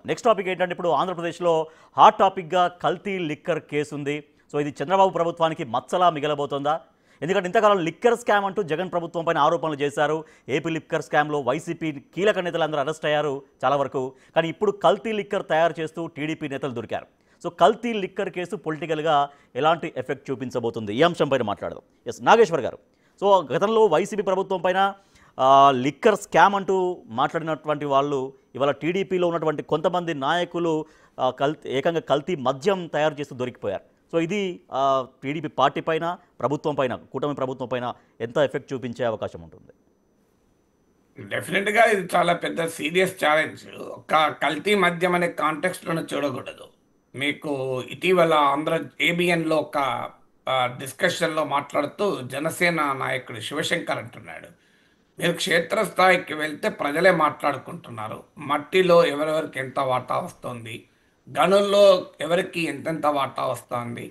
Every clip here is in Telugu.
నెక్స్ట్ టాపిక్ ఏంటంటే ఇప్పుడు ఆంధ్రప్రదేశ్లో హాట్ టాపిక్గా కల్తీ లిక్కర్ కేసు ఉంది. సో ఇది చంద్రబాబు ప్రభుత్వానికి మచ్చలా మిగలబోతోందా? ఎందుకంటే ఇంతకాలం లిక్కర్ స్కామ్ అంటూ జగన్ ప్రభుత్వం పైన ఆరోపణలు చేశారు. ఏపీ లిక్కర్ స్కామ్లో వైసీపీ కీలక నేతలందరూ అరెస్ట్ అయ్యారు చాలా వరకు. కానీ ఇప్పుడు కల్తీ లిక్కర్ తయారు చేస్తూ టీడీపీ నేతలు దొరికారు. సో కల్తీ లిక్కర్ కేసు పొలిటికల్గా ఎలాంటి ఎఫెక్ట్ చూపించబోతుంది, ఈ అంశం పైన మాట్లాడదాం. ఎస్ నాగేశ్వర్ గారు, సో గతంలో వైసీపీ ప్రభుత్వం పైన లిక్కర్ స్కామ్ అంటూ మాట్లాడినటువంటి వాళ్ళు ఇవాళ టీడీపీలో ఉన్నటువంటి కొంతమంది నాయకులు ఏకంగా కల్తీ మద్యం తయారు చేస్తూ దొరికిపోయారు. సో ఇది టీడీపీ పార్టీ పైన, ప్రభుత్వం పైన, కూటమి ప్రభుత్వం పైన ఎంత ఎఫెక్ట్ చూపించే అవకాశం ఉంటుంది? డెఫినెట్గా ఇది చాలా పెద్ద సీరియస్ ఛాలెంజ్. ఒక కల్తీ మద్యం అనే కాంటెక్స్ట్లోనే చూడకూడదు. మీకు ఇటీవల ఆంధ్ర ఏబిఎన్లో ఒక డిస్కషన్లో మాట్లాడుతూ జనసేన నాయకుడు శివశంకర్ అంటున్నాడు, మీరు క్షేత్రస్థాయికి వెళ్తే ప్రజలే మాట్లాడుకుంటున్నారు, మట్టిలో ఎవరెవరికి ఎంత వాటా వస్తుంది, గనుల్లో ఎవరికి ఎంతెంత వాటా వస్తుంది,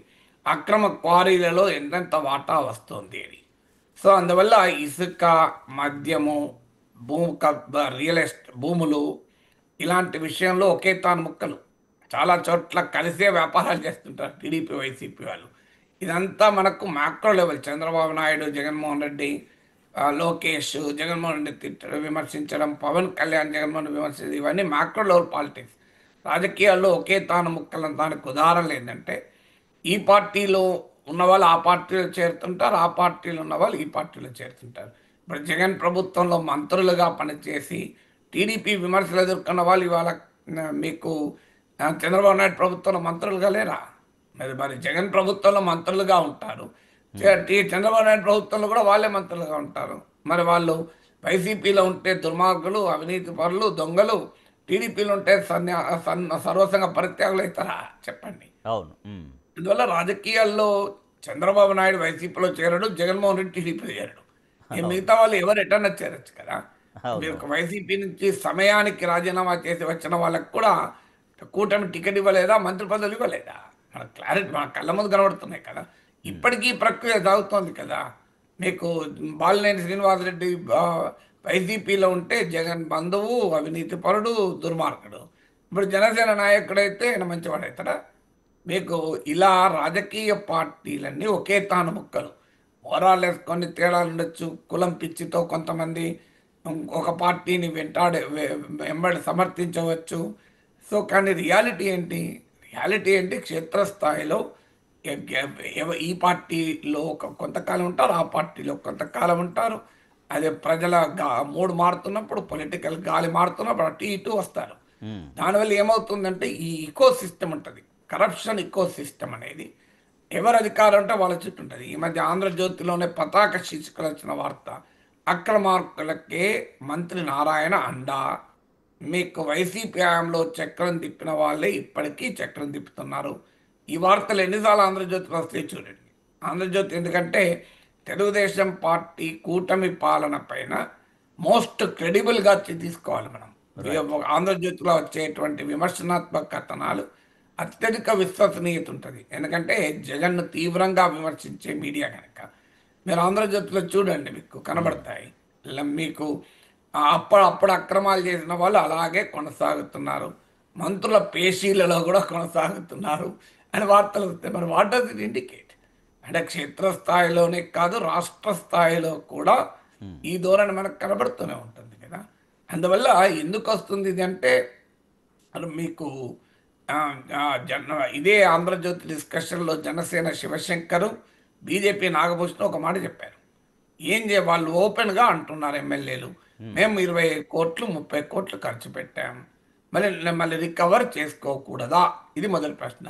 అక్రమ క్వారీలలో ఎంతెంత వాటా వస్తుంది అని. సో అందువల్ల ఇసుక, మద్యము, రియల్ ఎస్టేట్ భూములు ఇలాంటి విషయంలో ఒకే తాను ముక్కలు చాలా చోట్ల కలిసే వ్యాపారాలు చేస్తుంటారు టీడీపీ వైసీపీ వాళ్ళు. ఇదంతా మనకు మ్యాక్రో లెవెల్. చంద్రబాబు నాయుడు, జగన్మోహన్ రెడ్డి, లోకేష్ జగన్మోహన్ రెడ్డి విమర్శించడం, పవన్ కళ్యాణ్ జగన్మోహన్ విమర్శించడం, ఇవన్నీ మ్యాక్రో లెవెల్ పాలిటిక్స్. రాజకీయాల్లో ఒకే తాను ముక్కలను దానికి ఉదాహరణలు ఏంటంటే, ఈ పార్టీలో ఉన్న వాళ్ళు ఆ పార్టీలో చేరుతుంటారు, ఆ పార్టీలో ఉన్న వాళ్ళు ఈ పార్టీలో చేరుతుంటారు. ఇప్పుడు జగన్ ప్రభుత్వంలో మంత్రులుగా పనిచేసి టీడీపీ విమర్శలు ఎదుర్కొన్న వాళ్ళు ఇవాళ మీకు చంద్రబాబు నాయుడు ప్రభుత్వంలో మంత్రులుగా లేరా? మరి జగన్ ప్రభుత్వంలో మంత్రులుగా ఉంటారు, చంద్రబాబు నాయుడు ప్రభుత్వంలో కూడా వాళ్ళే మంత్రులుగా ఉంటారు. మరి వాళ్ళు వైసీపీలో ఉంటే దుర్మార్గులు, అవినీతి పరులు, దొంగలు, టీడీపీలో ఉంటే సర్వసంగ పరిత్యాగులు అవుతారా చెప్పండి? అవును. అందువల్ల రాజకీయాల్లో చంద్రబాబు నాయుడు వైసీపీలో చేరడు, జగన్మోహన్ రెడ్డి టీడీపీలో చేరడు. మిగతా వాళ్ళు ఎవరు ఎటన్నా చేరచ్చు కదా. మీరు వైసీపీ నుంచి సమయానికి రాజీనామా చేసి వచ్చిన వాళ్ళకు కూడా కూటమి టికెట్ ఇవ్వలేదా, మంత్రి పదవులు ఇవ్వలేదా? మన క్లారిటీ మన కళ్ళ ముందు కనబడుతున్నాయి కదా. ఇప్పటికీ ప్రక్రియ సాగుతోంది కదా. మీకు బాలినేని శ్రీనివాసరెడ్డి వైసీపీలో ఉంటే జగన్ బంధువు, అవినీతి పరుడు, దుర్మార్గుడు. ఇప్పుడు జనసేన నాయకుడైతే ఆయన మంచివాడవుతాడా? మీకు ఇలా రాజకీయ పార్టీలన్నీ ఒకే తాను ముక్కలు. ఓవరాల్ కొన్ని తేడాలు ఉండొచ్చు, కులం పిచ్చితో కొంతమంది ఒక పార్టీని వెంబడి సమర్థించవచ్చు. సో కానీ రియాలిటీ ఏంటి? క్షేత్రస్థాయిలో ఈ పార్టీలో కొంతకాలం ఉంటారు, ఆ పార్టీలో కొంతకాలం ఉంటారు. అదే ప్రజల మూడు మారుతున్నప్పుడు, పొలిటికల్ గాలి మారుతున్నప్పుడు అటు ఇటు వస్తారు. దానివల్ల ఏమవుతుందంటే ఈ ఇకో సిస్టమ్ ఉంటుంది, కరప్షన్ ఇకో సిస్టమ్ అనేది. ఎవరు అధికారం అంటే వాళ్ళ చుట్టూ ఉంటుంది. ఈ మధ్య ఆంధ్రజ్యోతిలోనే పతాక శీర్షికలు వచ్చిన వార్త, అక్రమార్కులకే మంత్రి నారాయణ అండా. మీకు వైసీపీ హయాంలో చక్రం తిప్పిన వాళ్ళే ఇప్పటికీ చక్రం తిప్పుతున్నారు. ఈ వార్తలు ఎన్నిసార్లు ఆంధ్రజ్యోతిలో వస్తాయి చూడండి. ఆంధ్రజ్యోతి ఎందుకంటే తెలుగుదేశం పార్టీ కూటమి పాలన పైన మోస్ట్ క్రెడిబుల్గా తీసుకోవాలి మనం. ఆంధ్రజ్యోతిలో వచ్చేటువంటి విమర్శనాత్మక కథనాలు అత్యధిక విశ్వసనీయత ఉంటుంది. ఎందుకంటే జగన్ను తీవ్రంగా విమర్శించే మీడియా కనుక. మీరు ఆంధ్రజ్యోతిలో చూడండి, మీకు కనబడతాయి. మీకు అప్పుడు అక్రమాలు చేసిన వాళ్ళు అలాగే కొనసాగుతున్నారు, మంత్రుల పేషీలలో కూడా కొనసాగుతున్నారు అని వార్తలు వస్తాయి. మరి వాట్ డస్ ఇట్ ఇండికేట్? అంటే క్షేత్రస్థాయిలోనే కాదు, రాష్ట్ర స్థాయిలో కూడా ఈ ధోరణి మనకు కనబడుతూనే ఉంటుంది కదా. అందువల్ల ఎందుకు వస్తుంది ఇది అంటే, మీకు ఇదే ఆంధ్రజ్యోతి డిస్కషన్లో జనసేన శివశంకరు, బీజేపీ నాగభూషణం ఒక మాట చెప్పారు. వాళ్ళు ఓపెన్గా అంటున్నారు ఎమ్మెల్యేలు, మేము 20 కోట్లు 30 కోట్లు ఖర్చు పెట్టాం, మళ్ళీ రికవర్ చేసుకోకూడదా? ఇది మొదటి ప్రశ్న.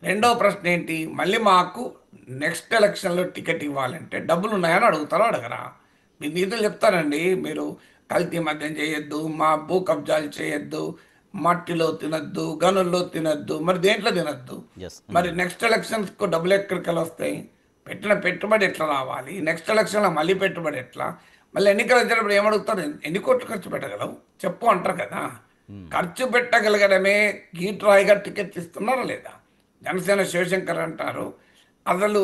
రెండవ ప్రశ్న ఏంటి, మళ్ళీ మాకు నెక్స్ట్ ఎలక్షన్లో టికెట్ ఇవ్వాలంటే డబ్బులు ఉన్నాయని అడుగుతారో అడగరా? మీరు నీతులు చెప్తారండి, మీరు కల్తీ మద్యం చేయొద్దు, మా భూ కబ్జాలు చేయొద్దు, మట్టిలో తినద్దు, గనుల్లో తినద్దు, మరి దేంట్లో తినద్దు? మరి నెక్స్ట్ ఎలక్షన్స్కు డబ్బులు ఎక్కడికి వస్తాయి? పెట్టిన పెట్టుబడి ఎట్లా రావాలి? నెక్స్ట్ ఎలక్షన్లో మళ్ళీ పెట్టుబడి ఎట్లా? మళ్ళీ ఎన్నికలు వచ్చినప్పుడు ఏమడుగుతారు, ఎన్ని కోట్లు ఖర్చు పెట్టగలవు చెప్పు అంటారు కదా. ఖర్చు పెట్టగలగడమే గీట్రాయిగా టికెట్ ఇస్తున్నారా లేదా? జనసేన శివశంకర్ అంటారు, అసలు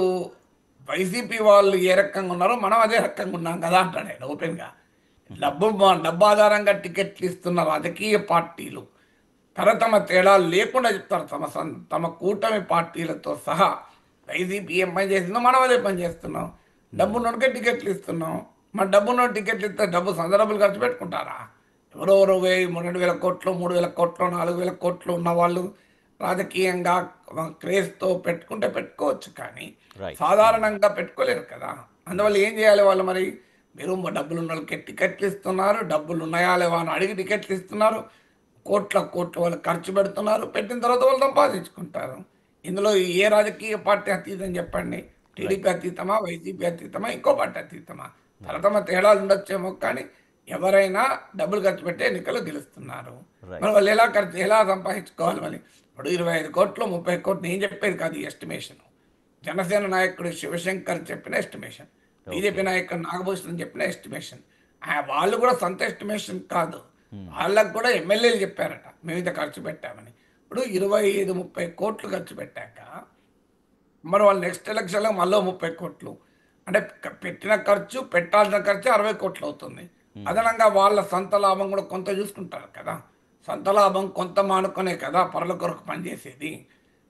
వైసీపీ వాళ్ళు ఏ రకంగా ఉన్నారో మనం అదే రకంగా ఉన్నాం కదా అంటాడు ఆయన ఓపెన్గా. డబ్బు ఆధారంగా టికెట్లు ఇస్తున్న రాజకీయ పార్టీలు తరతమ తేడాలు లేకుండా చెప్తారు. తమ కూటమి పార్టీలతో సహా వైసీపీ ఏం పని చేసిందో మనం అదే పని చేస్తున్నాం. డబ్బున్నోడికే టికెట్లు ఇస్తున్నాం. మరి డబ్బున్న టికెట్లు ఇస్తే డబ్బు సందర్భాలు ఖర్చు పెట్టుకుంటారా? ఎవరెవరో 2,000 కోట్లు 3,000 కోట్లు 4,000 కోట్లు ఉన్న వాళ్ళు రాజకీయంగా క్రేజ్తో పెట్టుకుంటే పెట్టుకోవచ్చు, కానీ రైట్. సాధారణంగా పెట్టుకోలేరు కదా. అందువల్ల ఏం చేయాలి వాళ్ళు? మరి మీరు డబ్బులు ఉన్న వాళ్ళకి టికెట్లు ఇస్తున్నారు, డబ్బులు ఉన్నాయా లేవా అని అడిగి టికెట్లు ఇస్తున్నారు, కోట్లు వాళ్ళు ఖర్చు పెడుతున్నారు, పెట్టిన తర్వాత వాళ్ళు సంపాదించుకుంటారు. ఇందులో ఏ రాజకీయ పార్టీ అతీతం చెప్పండి? టీడీపీ అతీతమా, వైసీపీ అతీతమా, ఇంకో పార్టీ అతీతమా? తరతమ తేడాలు ఉండొచ్చేమో, కానీ ఎవరైనా డబ్బులు ఖర్చు పెట్టి ఎన్నికలు గెలుస్తున్నారు. మరి వాళ్ళు ఎలా సంపాదించుకోవాలి? మరి ఇప్పుడు 25 కోట్లు 30 కోట్లు నేను చెప్పేది కాదు, ఈ ఎస్టిమేషన్ జనసేన నాయకుడు శివశంకర్ చెప్పిన ఎస్టిమేషన్, బీజేపీ నాయకుడు నాగభూషణ్ చెప్పిన ఎస్టిమేషన్. వాళ్ళు కూడా సొంత ఎస్టిమేషన్ కాదు, వాళ్ళకు కూడా ఎమ్మెల్యేలు చెప్పారట మేము ఇంత ఖర్చు పెట్టామని. ఇప్పుడు 25-30 కోట్లు ఖర్చు పెట్టాక మరి వాళ్ళు నెక్స్ట్ ఎలక్షన్లో మళ్ళీ 30 కోట్లు అంటే పెట్టిన ఖర్చు పెట్టాల్సిన ఖర్చు 60 కోట్లు అవుతుంది. అదనంగా వాళ్ళ సొంత లాభం కూడా కొంత చూసుకుంటారు కదా. సొంత లాభం కొంత మానుకునే కదా పరుల కొరకు పనిచేసేది.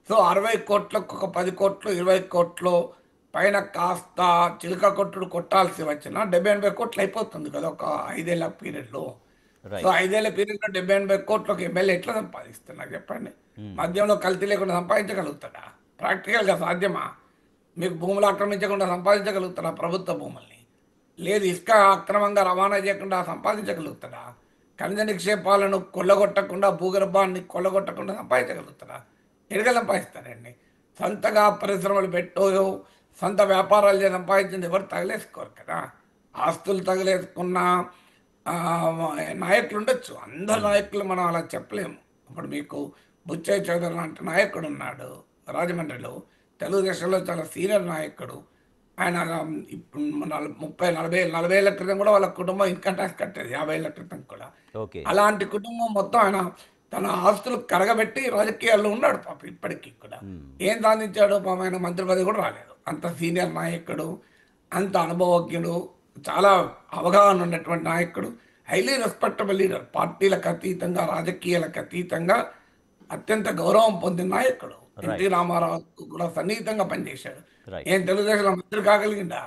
సో 60 కోట్లకు ఒక 10 కోట్లు 20 కోట్లు పైన కాస్త చిలుక కొట్టుడు కొట్టాల్సి వచ్చిన 70-80 కోట్లు అయిపోతుంది కదా ఒక 5 ఏళ్ల పీరియడ్లో. సో 5 ఏళ్ల పీరియడ్లో 70-80 కోట్లకు ఎమ్మెల్యే ఎట్లా సంపాదిస్తున్నారు చెప్పండి? మద్యంలో కల్తీ లేకుండా సంపాదించగలుగుతాడా? ప్రాక్టికల్గా సాధ్యమా? మీకు భూములు ఆక్రమించకుండా సంపాదించగలుగుతారా ప్రభుత్వ భూముల్ని? లేదు, ఇసుక అక్రమంగా రవాణా చేయకుండా సంపాదించగలుగుతాడా? ఖనిజ నిక్షేపాలను కొల్లగొట్టకుండా భూగర్భాన్ని కొల్లగొట్టకుండా సంపాదించగలుగుతారా? ఎడగ సంపాదిస్తారండి. సొంతగా పరిశ్రమలు పెట్టో సొంత వ్యాపారాలు చేసి సంపాదించింది ఎవరు తగలేసుకోరు కదా. ఆస్తులు తగలేసుకున్న నాయకులు ఉండొచ్చు, అందరు నాయకులు మనం అలా చెప్పలేము. ఇప్పుడు మీకు బుచ్చయ్య చౌదరి లాంటి నాయకుడు ఉన్నాడు రాజమండ్రిలో, తెలుగుదేశంలో చాలా సీనియర్ నాయకుడు. ఆయన 30-40 ఏళ్ల క్రితం కూడా వాళ్ళ కుటుంబం ఇన్కమ్ ట్యాక్స్ కట్టేది, 50 ఏళ్ల క్రితం కూడా. అలాంటి కుటుంబం మొత్తం ఆయన తన ఆస్తులు కరగబెట్టి రాజకీయాల్లో ఉన్నాడు పాప ఇప్పటికీ కూడా. ఏం సాధించాడు పాప? ఆయన మంత్రి పదవి కూడా రాలేదు. అంత సీనియర్ నాయకుడు, అంత అనుభవజ్ఞుడు, చాలా అవగాహన ఉన్నటువంటి నాయకుడు, హైలీ రెస్పెక్టబుల్ లీడర్, పార్టీలకు అతీతంగా రాజకీయాలకు అతీతంగా అత్యంత గౌరవం పొందిన నాయకుడు. ఎన్టీ రామారావు కూడా సన్నిహితంగా పనిచేశాడు. ఏం తెలుగుదేశంలో మంత్రి కాగలిగిందా?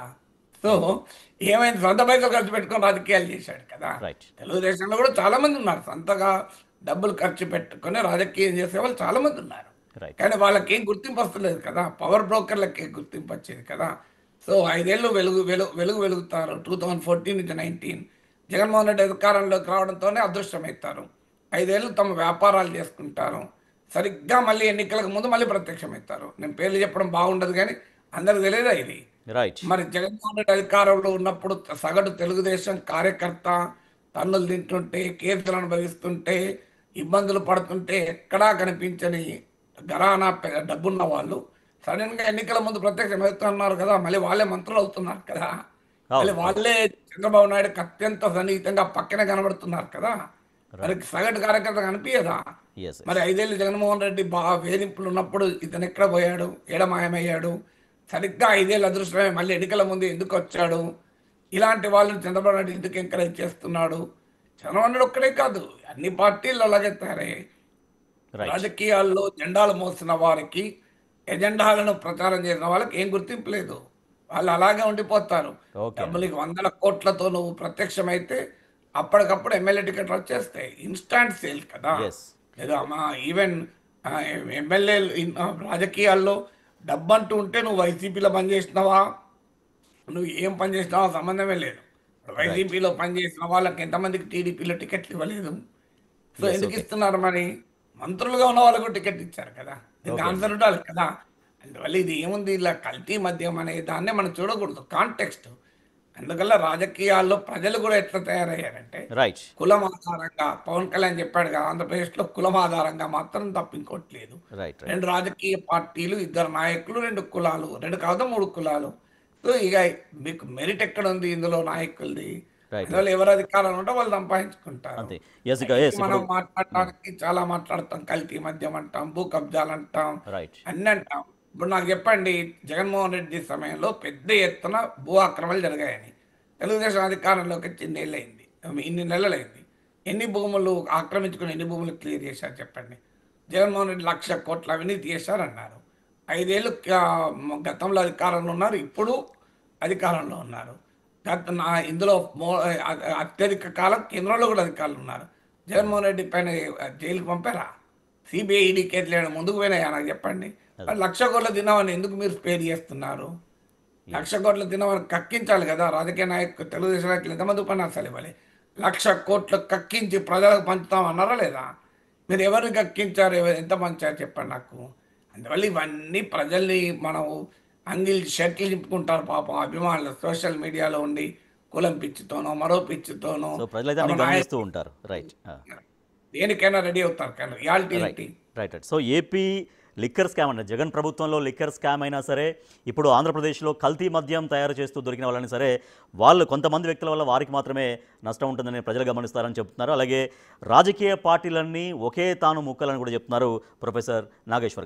సో ఏమైంది? సొంత పైసలు ఖర్చు పెట్టుకొని రాజకీయాలు చేశాడు కదా. తెలుగుదేశంలో కూడా చాలా మంది ఉన్నారు, సొంతగా డబ్బులు ఖర్చు పెట్టుకొని రాజకీయం చేసే వాళ్ళు చాలా మంది ఉన్నారు. కానీ వాళ్ళకి ఏం గుర్తింపు వస్తలేదు కదా, పవర్ బ్రోకర్లకి ఏం గుర్తింపు వచ్చేది కదా. సో 5 ఏళ్ళు వెలుగుతారు. 2014 నుంచి 19 జగన్మోహన్ రెడ్డి అధికారంలోకి రావడంతోనే అదృష్టమవుతారు. 5 ఏళ్ళు తమ వ్యాపారాలు చేసుకుంటారు. సరిగ్గా మళ్ళీ ఎన్నికలకు ముందు మళ్ళీ ప్రత్యక్షమవుతారు. నేను పేర్లు చెప్పడం బాగుండదు కానీ అందరికి తెలియదా ఇది? మరి జగన్మోహన్ రెడ్డి అధికారంలో ఉన్నప్పుడు సగటు తెలుగుదేశం కార్యకర్త తన్నులు తింటుంటే, కేసులను అనుభవిస్తుంటే, ఇబ్బందులు పడుతుంటే ఎక్కడా కనిపించని ఘరానా డబ్బున్న వాళ్ళు సడన్గా ఎన్నికల ముందు ప్రత్యక్షమవుతున్నారు కదా. మళ్ళీ వాళ్ళే మంత్రులు అవుతున్నారు కదా, మళ్ళీ వాళ్ళే చంద్రబాబు నాయుడుకి అత్యంత సన్నిహితంగా పక్కనే కనబడుతున్నారు కదా. మరి సగటు కార్యకర్త కనిపించదా? మరి 5 ఏళ్ళు జగన్మోహన్ రెడ్డి బాగా వేధింపులు ఉన్నప్పుడు ఇతను ఎక్కడ పోయాడు, ఎడమాయమయ్యాడు? సరిగ్గా 5 ఏళ్ళు అదృష్టమే మళ్ళీ ఎన్నికల ముందు ఎందుకు వచ్చాడు? ఇలాంటి వాళ్ళని చంద్రబాబు నాయుడు ఎందుకు ఎంకరేజ్ చేస్తున్నాడు? చంద్రబాబు నాయుడు ఒక్కడే కాదు, అన్ని పార్టీలు అలాగే తయారయ్యాయి. రాజకీయాల్లో జెండాలు మోసిన వారికి, ఎజెండాలను ప్రచారం చేసిన వాళ్ళకి ఏం గుర్తింపు లేదు. వాళ్ళు అలాగే ఉండిపోతారు. డబ్బులకి 100 కోట్లతో నువ్వు ప్రత్యక్షమైతే అప్పటికప్పుడు ఎమ్మెల్యే టికెట్లు వచ్చేస్తాయి, ఇన్స్టాంట్ సేల్ కదా. లేదా మా ఈవెన్ ఎమ్మెల్యేలు రాజకీయాల్లో డబ్బు అంటూ ఉంటే నువ్వు వైసీపీలో పనిచేసినావా, నువ్వు ఏం పని చేసినావా సంబంధమే లేదు. వైసీపీలో పనిచేసిన వాళ్ళకి ఎంతమందికి టీడీపీలో టికెట్లు ఇవ్వలేదు? సో ఎందుకు ఇస్తున్నారు? మరి మంత్రులుగా ఉన్న వాళ్ళకు టికెట్ ఇచ్చారు కదా, దీనికి ఆన్సర్ ఉండాలి కదా. అందువల్ల ఇది ఏముంది, ఇలా కల్తీ మద్యం అనే దాన్నే మనం చూడకూడదు, కాంటెక్స్ట్. అందువల్ల రాజకీయాల్లో ప్రజలు కూడా ఎట్లా తయారయ్యారంటే కులం ఆధారంగా, పవన్ కళ్యాణ్ చెప్పాడు కదా, ఆంధ్రప్రదేశ్లో కులం ఆధారంగా మాత్రం తప్ప ఇంకోట్లేదు. 2 రాజకీయ పార్టీలు, 2 నాయకులు, 2 కులాలు, 2 కాదు 3 కులాలు. సో ఇక మీకు మెరిట్ ఎక్కడ ఉంది ఇందులో నాయకులది? అందువల్ల ఎవరు అధికారం ఉంటే వాళ్ళు సంపాదించుకుంటారు. మనం మాట్లాడటానికి చాలా మాట్లాడతాం, కల్తీ మద్యం అంటాం, భూ కబ్జాలు అంటాం, అన్ని అంటాం. ఇప్పుడు నాకు చెప్పండి, జగన్మోహన్ రెడ్డి సమయంలో పెద్ద ఎత్తున భూ ఆక్రమణలు జరిగాయని తెలుగుదేశం అధికారంలోకి వచ్చి ఇన్ని నెలలైంది. ఎన్ని భూములు ఆక్రమించుకుని ఎన్ని భూములు క్లియర్ చేశారు చెప్పండి. జగన్మోహన్ రెడ్డి 1,00,000 కోట్ల అవినీతి చేశారన్నారు. 5 ఏళ్ళు గతంలో అధికారంలో ఉన్నారు, ఇప్పుడు అధికారంలో ఉన్నారు. ఇందులో అత్యధిక కాలం కేంద్రంలో కూడా అధికారులు ఉన్నారు. జగన్మోహన్ రెడ్డి పైన జైలుకి పంపారా? సిబిఐ ఈడీ కేసులు వేయడం ముందుకు పోయినాయా నాకు చెప్పండి. 1,00,000 కోట్ల దినామని ఎందుకు మీరు స్పేర్ చేస్తున్నారు? 1,00,000 కోట్ల దినామని కక్కించాలి కదా. రాజకీయ నాయకులు, తెలుగుదేశం నాయకులు ఎంతమంది ఉపన్యాసాలు ఇవ్వాలి? 1,00,000 కోట్లు కక్కించి ప్రజలకు పంచుతామన్నారా లేదా? మీరు ఎవరిని కక్కించారు, ఎంత పంచారు చెప్పండి నాకు. అందువల్ల ఇవన్నీ ప్రజల్ని మనం అంగిల్ షర్ట్లు నింపుకుంటారు పాపం అభిమానులు సోషల్ మీడియాలో ఉండి, కులం పిచ్చితోనో మరో పిచ్చితోనో సో ప్రజలైతే అన్ని గమనిస్తూ ఉంటారు. రైట్ దేనికైనా రెడీ అవుతారు. కానీ రియాలిటీ ఏంటి? Right right. So AP liquor scam అంటే జగన్ ప్రభుత్వంలో లిక్కర్ స్కామ్ అయినా సరే, ఇప్పుడు ఆంధ్రప్రదేశ్లో కల్తీ మద్యం తయారు చేస్తూ దొరికిన వాళ్ళని సరే, వాళ్ళు కొంతమంది వ్యక్తుల వల్ల వారికి మాత్రమే నష్టం ఉంటుందని ప్రజలు గమనిస్తారని చెప్తున్నారు. అలాగే రాజకీయ పార్టీలన్నీ ఒకే తాను ముక్కలని కూడా చెప్తున్నారు ప్రొఫెసర్ నాగేశ్వర్ గారు.